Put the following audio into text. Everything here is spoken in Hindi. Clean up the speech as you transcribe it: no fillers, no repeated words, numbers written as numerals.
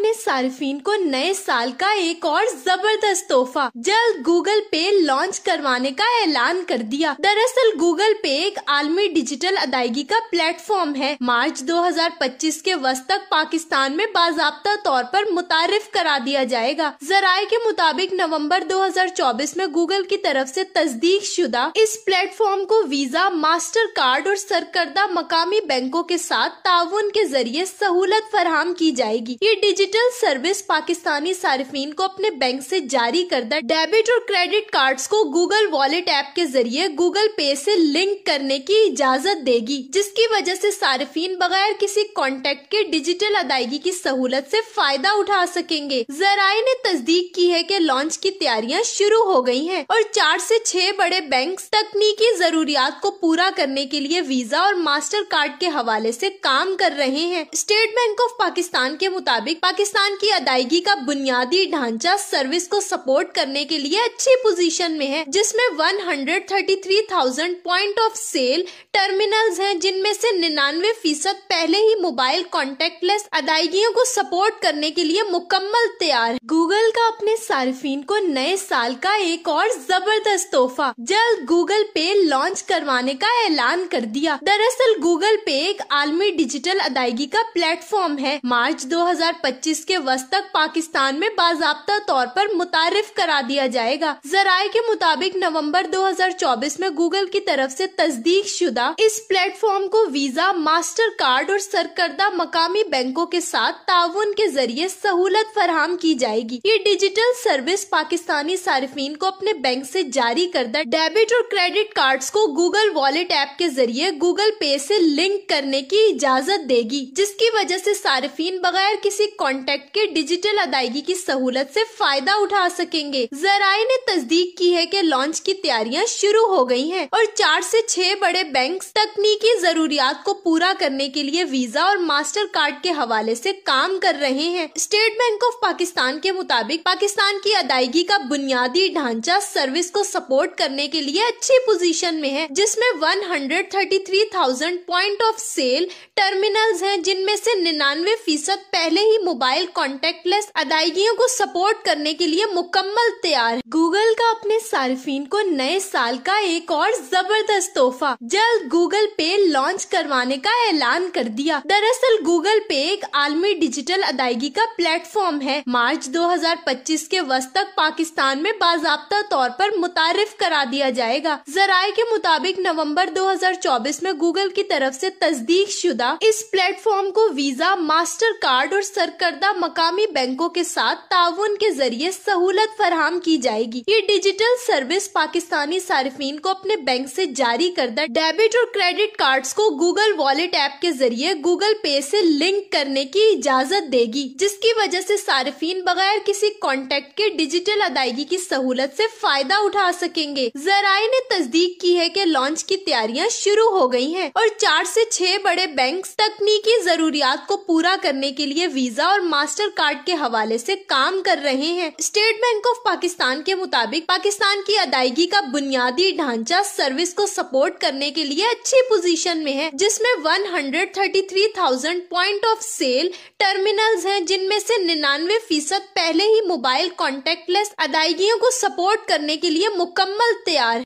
अपने सार्फिन को नए साल का एक और जबरदस्त तोहफा जल्द गूगल पे लॉन्च करवाने का ऐलान कर दिया। दरअसल गूगल पे एक आलमी डिजिटल अदायगी का प्लेटफॉर्म है। मार्च 2025 के वस्त तक पाकिस्तान में बाज़ाब्ता तौर पर मुतारिफ करा दिया जाएगा। जराये के मुताबिक नवंबर 2024 में गूगल की तरफ से तस्दीक शुदा इस प्लेटफॉर्म को वीजा, मास्टर कार्ड और सरकर्दा मकामी बैंकों के साथ ताउन के जरिए सहूलत फराहम की जाएगी। ये डिजिटल सर्विस पाकिस्तानी सार्फिन को अपने बैंक से जारी करदा डेबिट और क्रेडिट कार्ड्स को गूगल वॉलेट ऐप के जरिए गूगल पे से लिंक करने की इजाजत देगी, जिसकी वजह से सार्फिन बगैर किसी कॉन्टेक्ट के डिजिटल अदायगी की सहूलत से फायदा उठा सकेंगे। जराये ने तस्दीक की है कि लॉन्च की तैयारियां शुरू हो गई हैं और 4 से 6 बड़े बैंक तकनीकी जरूरियात को पूरा करने के लिए वीजा और मास्टर कार्ड के हवाले से काम कर रहे हैं। स्टेट बैंक ऑफ पाकिस्तान के मुताबिक पाकिस्तान की अदायगी का बुनियादी ढांचा सर्विस को सपोर्ट करने के लिए अच्छी पोजीशन में है, जिसमें 133,000 पॉइंट ऑफ सेल टर्मिनल्स हैं, जिनमें से 99% पहले ही मोबाइल कॉन्टेक्टलेस अदायगियों को सपोर्ट करने के लिए मुकम्मल तैयार है। गूगल का अपने सार्फिन को नए साल का एक और जबरदस्त तोहफा जल्द गूगल पे लॉन्च करवाने का ऐलान कर दिया। दरअसल गूगल पे एक आलमी डिजिटल अदायगी का प्लेटफॉर्म है। मार्च 2025 के वस्त तक पाकिस्तान में बाज़ाब्ता तौर पर मुतारिफ करा दिया जाएगा। जराये के मुताबिक नवंबर 2024 में गूगल की तरफ से तस्दीक शुदा इस प्लेटफॉर्म को वीजा, मास्टर कार्ड और सरकर्दा मकामी बैंकों के साथ ताउन के जरिए सहूलत फराहम की जाएगी। ये डिजिटल सर्विस पाकिस्तानी सार्फिन को अपने बैंक से जारी करदा डेबिट और क्रेडिट कार्ड्स को गूगल वॉलेट ऐप के जरिए गूगल पे से लिंक करने की इजाजत देगी, जिसकी वजह से सार्फिन बगैर किसी कॉन्टेक्ट के डिजिटल अदायगी की सहूलत से फायदा उठा सकेंगे। जराये ने तस्दीक की है कि लॉन्च की तैयारियां शुरू हो गई हैं और 4 से 6 बड़े बैंक तकनीकी जरूरियात को पूरा करने के लिए वीजा और मास्टर कार्ड के हवाले से काम कर रहे हैं। स्टेट बैंक ऑफ पाकिस्तान के मुताबिक पाकिस्तान की अदायगी का बुनियादी ढांचा सर्विस को सपोर्ट करने के लिए अच्छी पोजीशन में है, जिसमें 133,000 पॉइंट ऑफ सेल टर्मिनल्स हैं, जिनमें से 99% पहले ही मोबाइल कॉन्टेक्टलेस अदायगियों को सपोर्ट करने के लिए मुकम्मल तैयार है। गूगल का अपने सार्फिन को नए साल का एक और जबरदस्त तोहफा जल्द गूगल पे लॉन्च करवाने का ऐलान कर दिया। दरअसल गूगल पे एक आलमी डिजिटल अदायगी का प्लेटफॉर्म है। मार्च 2025 के वस्त तक पाकिस्तान में बाज़ाब्ता तौर पर मुतारिफ करा दिया जाएगा। जराये के मुताबिक नवंबर 2024 में गूगल की तरफ से तस्दीक शुदा इस प्लेटफॉर्म को वीजा, मास्टर कार्ड और सरकर्दा मकामी बैंकों के साथ ताउन के जरिए सहूलत फराहम की जाएगी। ये डिजिटल सर्विस पाकिस्तानी सार्फिन को अपने बैंक से जारी करदा डेबिट और क्रेडिट कार्ड्स को गूगल वॉलेट ऐप के जरिए गूगल पे से लिंक करने की इजाजत देगी, जिसकी वजह से सार्फिन बगैर किसी कॉन्टेक्ट के डिजिटल अदायगी की सहूलत से फायदा उठा सकेंगे। जराये ने तस्दीक की है कि लॉन्च की तैयारियां शुरू हो गई हैं और 4 से 6 बड़े बैंक तकनीकी जरूरियात को पूरा करने के लिए वीजा और मास्टर कार्ड के हवाले से काम कर रहे हैं। स्टेट बैंक ऑफ पाकिस्तान के मुताबिक पाकिस्तान की अदायगी का बुनियादी ढांचा सर्विस को सपोर्ट करने के लिए अच्छी पोजीशन में है, जिसमें 133,000 पॉइंट ऑफ सेल टर्मिनल्स हैं, जिनमें से 99% पहले ही मोबाइल कॉन्टेक्टलेस अदायगियों को सपोर्ट करने के लिए मुकम्मल तैयार है।